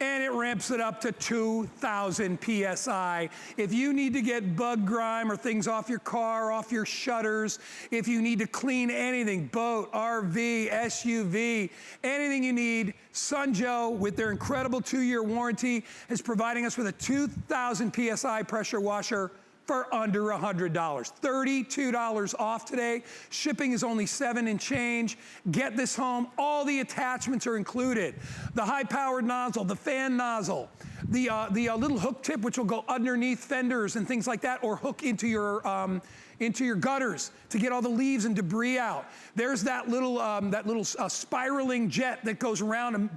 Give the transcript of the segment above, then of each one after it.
and it ramps it up to 2,000 PSI. If you need to get bug grime or things off your car, off your shutters, if you need to clean anything, boat, RV, SUV, anything you need, Sunjoe, with their incredible 2-year warranty, is providing us with a 2,000 PSI pressure washer for under $100. $32 off today. Shipping is only $7 and change. Get this home. All the attachments are included. The high-powered nozzle, the fan nozzle, the little hook tip which will go underneath fenders and things like that, or hook into your gutters to get all the leaves and debris out. There's that little spiraling jet that goes around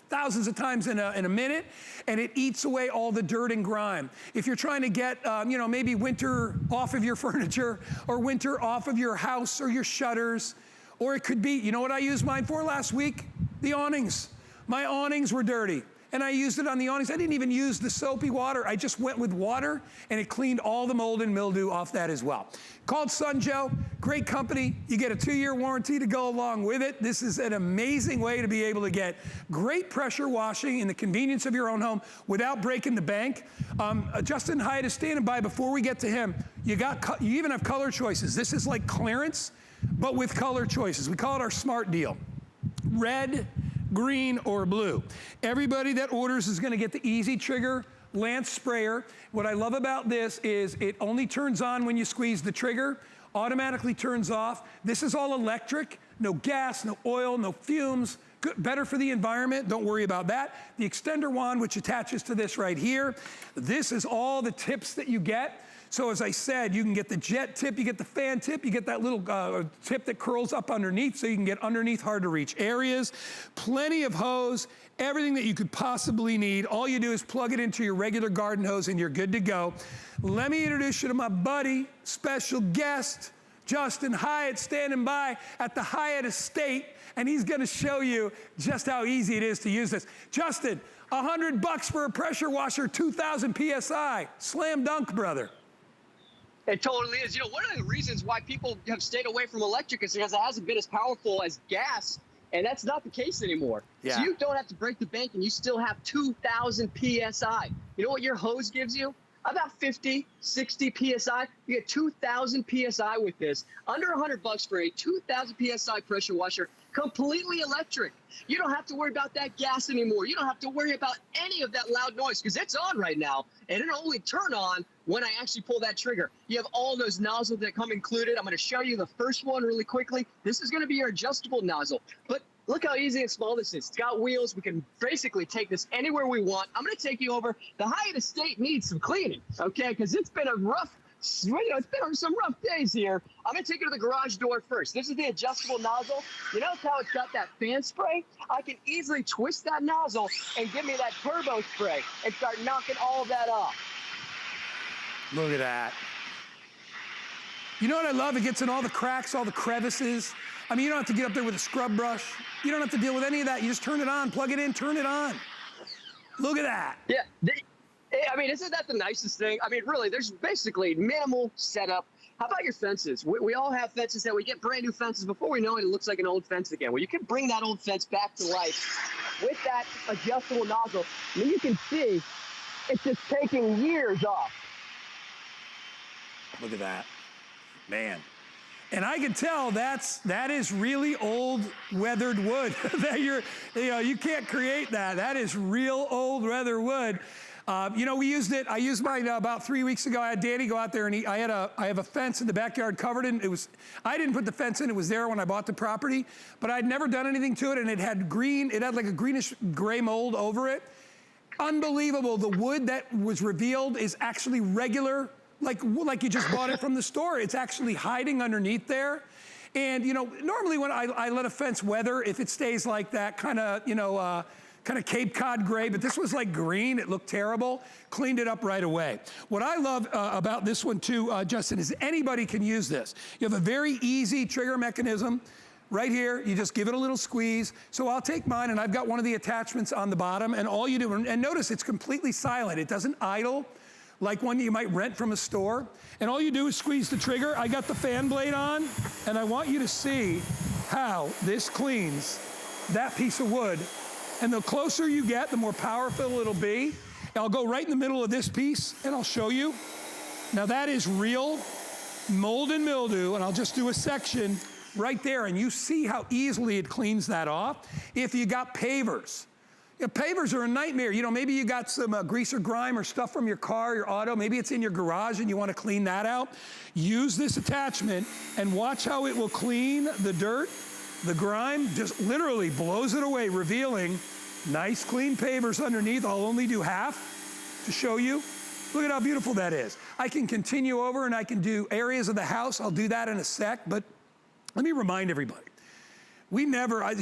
thousands of times in a minute, and it eats away all the dirt and grime. If you're trying to get, maybe winter off of your furniture, or winter off of your house or your shutters, or it could be, you know what I used mine for last week? The awnings. My awnings were dirty, and I used it on the awnings. I didn't even use the soapy water. I just went with water, and it cleaned all the mold and mildew off that as well. Called Sunjoe, great company. You get a 2-year warranty to go along with it. This is an amazing way to be able to get great pressure washing in the convenience of your own home without breaking the bank. Justin Hyatt is standing by. Before we get to him, you even have color choices. This is like clearance, but with color choices. We call it our smart deal. Red, green, or blue. Everybody that orders is gonna get the Easy Trigger Lance Sprayer. What I love about this is it only turns on when you squeeze the trigger, automatically turns off. This is all electric, no gas, no oil, no fumes. Good, better for the environment, don't worry about that. The extender wand, which attaches to this right here. This is all the tips that you get. So as I said, you can get the jet tip, you get the fan tip, you get that little tip that curls up underneath so you can get underneath hard to reach areas. Plenty of hose, everything that you could possibly need. All you do is plug it into your regular garden hose and you're good to go. Let me introduce you to my buddy, special guest, Justin Hyatt, standing by at the Hyatt Estate, and he's gonna show you just how easy it is to use this. Justin, $100 for a pressure washer, 2,000 PSI. Slam dunk, brother. It totally is. You know, one of the reasons why people have stayed away from electric is because it hasn't been as powerful as gas, and that's not the case anymore. Yeah. So you don't have to break the bank, and you still have 2,000 PSI. You know what your hose gives you? About 50, 60 PSI. You get 2,000 PSI with this. Under $100 for a 2,000 PSI pressure washer, completely electric. You don't have to worry about that gas anymore. You don't have to worry about any of that loud noise because it's on right now, and it'll only turn on when I actually pull that trigger. You have all those nozzles that come included. I'm going to show you the first one really quickly. This is going to be your adjustable nozzle, but look how easy and small this is. It's got wheels. We can basically take this anywhere we want. I'm going to take you over. The Hyatt Estate needs some cleaning, okay, because it's been a rough, it's been some rough days here. I'm going to take you to the garage door first. This is the adjustable nozzle. You notice how it's got that fan spray? I can easily twist that nozzle and give me that turbo spray and start knocking all of that off. Look at that. You know what I love? It gets in all the cracks, all the crevices. I mean, you don't have to get up there with a scrub brush. You don't have to deal with any of that. You just turn it on, plug it in, turn it on. Look at that. Yeah. I mean, isn't that the nicest thing? I mean, really, there's basically minimal setup. How about your fences? We all have fences that we get brand new fences. Before we know it, it looks like an old fence again. Well, you can bring that old fence back to life with that adjustable nozzle. I mean, you can see it's just taking years off. Look at that, man. And I can tell that is really old weathered wood. That you can't create that. That is real old weathered wood. We used it. I used mine about 3 weeks ago. I had Danny go out there and I have a fence in the backyard covered in. I didn't put the fence in. It was there when I bought the property, but I'd never done anything to it, and it had like a greenish gray mold over it. Unbelievable. The wood that was revealed is actually regular. Like you just bought it from the store. It's actually hiding underneath there. And, normally when I let a fence weather, if it stays like that kind of Cape Cod gray, but this was like green. It looked terrible. Cleaned it up right away. What I love about this one too, Justin, is anybody can use this. You have a very easy trigger mechanism. Right here, you just give it a little squeeze. So I'll take mine, and I've got one of the attachments on the bottom, and all you do, and notice it's completely silent. It doesn't idle like one you might rent from a store. And all you do is squeeze the trigger. I got the fan blade on, and I want you to see how this cleans that piece of wood And the closer you get, the more powerful it'll be. I'll go right in the middle of this piece and I'll show you. Now that is real mold and mildew, and I'll just do a section right there, and you see how easily it cleans that off. If you got pavers, pavers are a nightmare. You know, maybe you got some grease or grime or stuff from your car, your auto, maybe it's in your garage and you want to clean that out. Use this attachment and watch how it will clean the dirt, the grime, just literally blows it away, revealing nice clean pavers underneath. I'll only do half to show you. Look at how beautiful that is. I can continue over and I can do areas of the house. I'll do that in a sec, but let me remind everybody. We never, I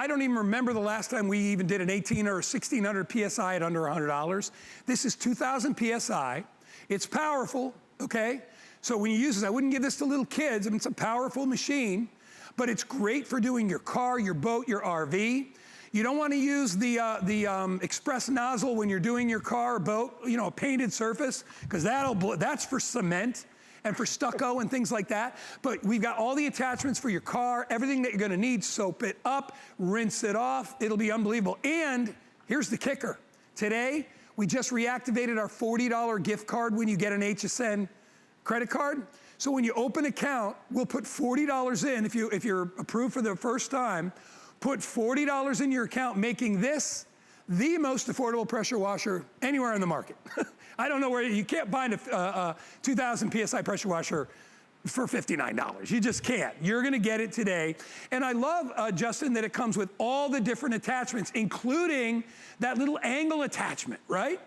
don't even remember the last time we even did an 18 or 1600 PSI at under $100. This is 2000 PSI. It's powerful, okay? So when you use this, I wouldn't give this to little kids. I mean, it's a powerful machine, but it's great for doing your car, your boat, your RV. You don't want to use the express nozzle when you're doing your car or boat, you know, a painted surface, because that's for cement and for stucco and things like that. But we've got all the attachments for your car, everything that you're gonna need. Soap it up, rinse it off. It'll be unbelievable. And here's the kicker. Today, we just reactivated our $40 gift card when you get an HSN credit card. So when you open an account, we'll put $40 in if you're approved for the first time. Put $40 in your account, making this the most affordable pressure washer anywhere in the market. I don't know where, you can't find a 2000 PSI pressure washer for $59. You just can't. You're gonna get it today. And I love, Justin, that it comes with all the different attachments, including that little angle attachment, right?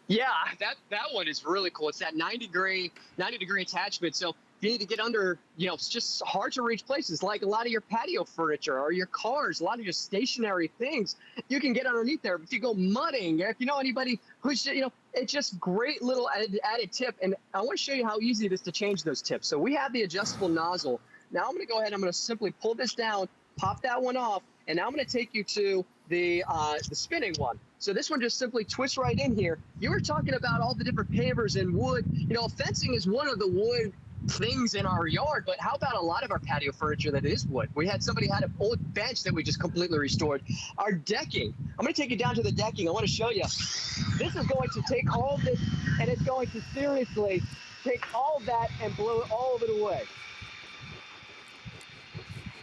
Yeah, that one is really cool. It's that 90 degree attachment. So if you need to get under, you know, it's just hard to reach places like a lot of your patio furniture or your cars, a lot of your stationary things, you can get underneath there. If you go mudding, if you know anybody who's, you know, it's just great little added tip. And I want to show you how easy it is to change those tips. So we have the adjustable nozzle. Now I'm going to go ahead, I'm going to simply pull this down, pop that one off, and now I'm going to take you to the spinning one. So this one just simply twists right in here. You were talking about all the different pavers and wood. You know, fencing is one of the wood things in our yard, but how about a lot of our patio furniture that is wood? We had somebody had an old bench that we just completely restored. Our decking, I'm going to take you down to the decking. I want to show you. This is going to take all of this, and it's going to seriously take all of that and blow all of it away.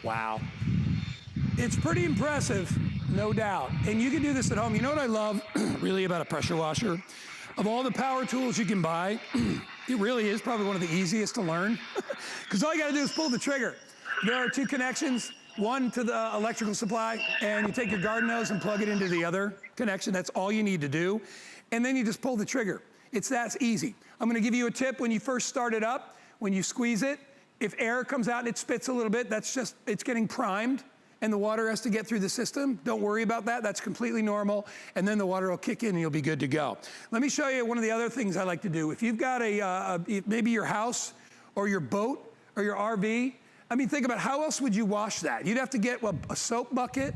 Wow. It's pretty impressive, no doubt. And you can do this at home. You know what I love really about a pressure washer? Of all the power tools you can buy, it really is probably one of the easiest to learn, because all you gotta do is pull the trigger. There are two connections, one to the electrical supply, and you take your garden hose and plug it into the other connection. That's all you need to do. And then you just pull the trigger. It's that easy. I'm gonna give you a tip when you first start it up. When you squeeze it, if air comes out and it spits a little bit, that's just, it's getting primed, and the water has to get through the system. Don't worry about that, that's completely normal. And then the water will kick in and you'll be good to go. Let me show you one of the other things I like to do. If you've got maybe your house or your boat or your RV, I mean, think about how else would you wash that? You'd have to get a soap bucket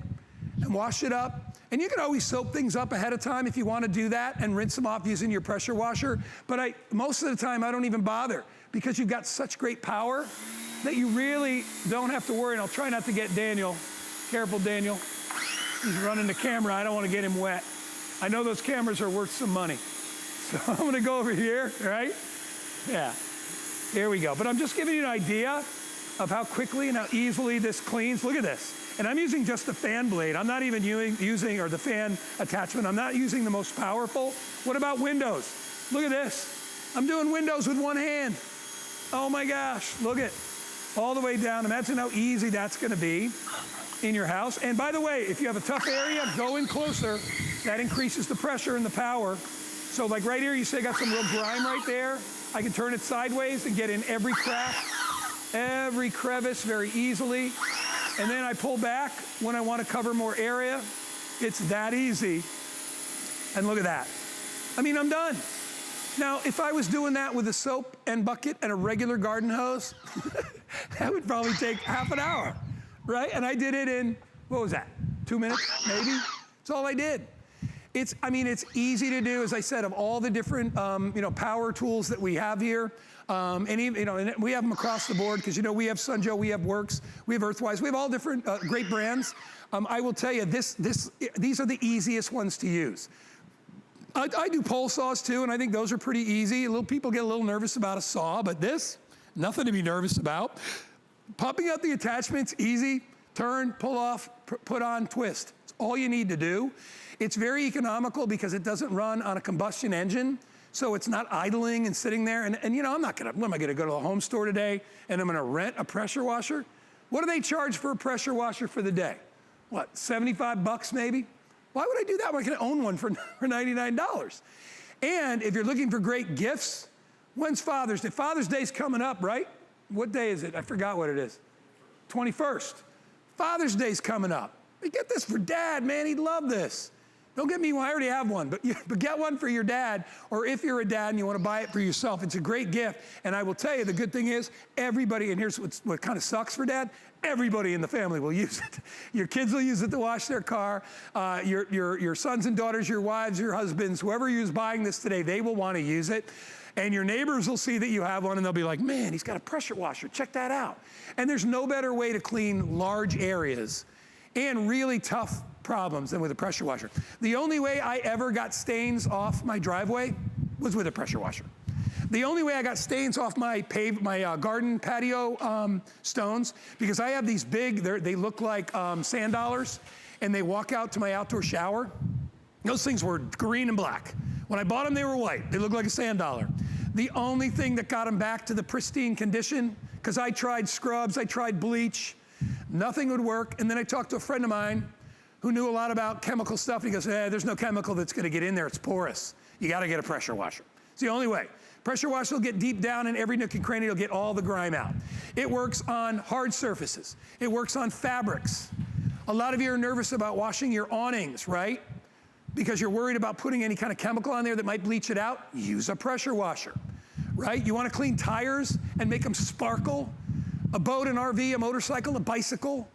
and wash it up. And you can always soap things up ahead of time if you want to do that and rinse them off using your pressure washer. But most of the time I don't even bother, because you've got such great power that you really don't have to worry. And I'll try not to get Daniel. Careful, Daniel. He's running the camera. I don't want to get him wet. I know those cameras are worth some money. So I'm going to go over here, right? Yeah. Here we go. But I'm just giving you an idea of how quickly and how easily this cleans. Look at this. And I'm using just the fan blade. I'm not even using, or the fan attachment. I'm not using the most powerful. What about windows? Look at this. I'm doing windows with one hand. Oh my gosh, look at all the way down. Imagine how easy that's going to be in your house. And by the way, if you have a tough area, go in closer. That increases the pressure and the power. So like right here, you see I got some real grime right there. I can turn it sideways and get in every crack, every crevice very easily. And then I pull back when I want to cover more area. It's that easy. And look at that. I mean, I'm done. Now, if I was doing that with a soap and bucket and a regular garden hose, that would probably take half an hour, right? And I did it in, what was that, 2 minutes, maybe? That's all I did. I mean, it's easy to do, as I said, of all the different, power tools that we have here. And even, and we have them across the board because, we have Sunjoe, we have Works, we have Earthwise, we have all different great brands. I will tell you, these are the easiest ones to use. I do pole saws too, and I think those are pretty easy. People get a little nervous about a saw, but this, nothing to be nervous about. Popping out the attachments, easy. Turn, pull off, put on, twist. It's all you need to do. It's very economical because it doesn't run on a combustion engine, so it's not idling and sitting there. And I'm not gonna, what am I gonna go to the home store today and I'm gonna rent a pressure washer? What do they charge for a pressure washer for the day? What, 75 bucks maybe? Why would I do that when I can own one for $99? And if you're looking for great gifts, when's Father's Day? Father's Day's coming up, right? What day is it? I forgot what it is. 21st. Father's Day's coming up. Get this for Dad, man, he'd love this. Don't get me one, I already have one, but get one for your dad, or if you're a dad and you want to buy it for yourself, it's a great gift. And I will tell you, the good thing is, everybody, and here's what kind of sucks for Dad, everybody in the family will use it. Your kids will use it to wash their car. Your sons and daughters, your wives, your husbands, whoever is buying this today, they will want to use it. And your neighbors will see that you have one and they'll be like, man, he's got a pressure washer, check that out. And there's no better way to clean large areas and really tough problems than with a pressure washer. The only way I ever got stains off my driveway was with a pressure washer. The only way I got stains off my garden patio stones, because I have these big, they look like sand dollars, and they walk out to my outdoor shower. Those things were green and black. When I bought them, they were white. They looked like a sand dollar. The only thing that got them back to the pristine condition, because I tried scrubs, I tried bleach, nothing would work. And then I talked to a friend of mine who knew a lot about chemical stuff. And he goes, there's no chemical that's gonna get in there, it's porous. You gotta get a pressure washer. It's the only way. Pressure washer will get deep down in every nook and cranny, it'll get all the grime out. It works on hard surfaces. It works on fabrics. A lot of you are nervous about washing your awnings, right? Because you're worried about putting any kind of chemical on there that might bleach it out. Use a pressure washer, right? You wanna clean tires and make them sparkle? A boat, an RV, a motorcycle, a bicycle,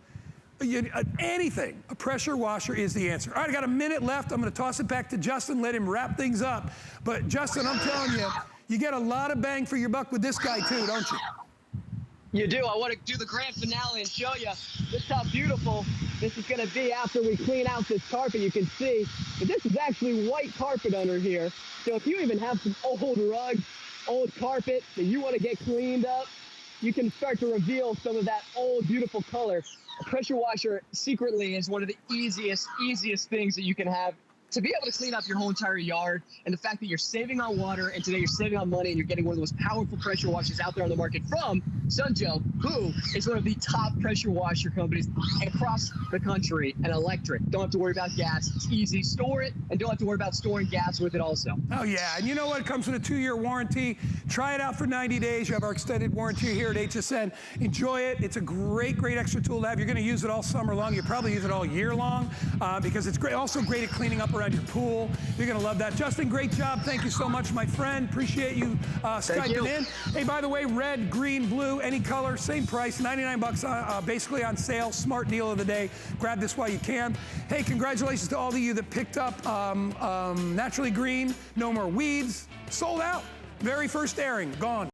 anything. A pressure washer is the answer. All right, I got a minute left. I'm gonna toss it back to Justin, let him wrap things up. But Justin, I'm telling you, you get a lot of bang for your buck with this guy too, don't you? You do. I want to do the grand finale and show you just how beautiful this is going to be after we clean out this carpet. You can see that this is actually white carpet under here. So if you even have some old rugs, old carpet that you want to get cleaned up, you can start to reveal some of that old, beautiful color. A pressure washer secretly is one of the easiest things that you can have to be able to clean up your whole entire yard. And the fact that you're saving on water, and today you're saving on money, and you're getting one of the most powerful pressure washers out there on the market from Sunjoe, who is one of the top pressure washer companies across the country, and electric. Don't have to worry about gas. It's easy. Store it, and don't have to worry about storing gas with it also. Oh yeah, and you know what? It comes with a 2-year warranty. Try it out for 90 days. You have our extended warranty here at HSN. Enjoy it. It's a great extra tool to have. You're gonna use it all summer long. You probably use it all year long because it's great. Also great at cleaning up around your pool. You're gonna love that. Justin, great job. Thank you so much, my friend. Appreciate you Skyping in. Hey, by the way, red, green, blue, any color, same price, 99 bucks basically on sale. Smart deal of the day. Grab this while you can. Hey, congratulations to all of you that picked up Naturally Green, No More Weeds. Sold out. Very first airing, gone.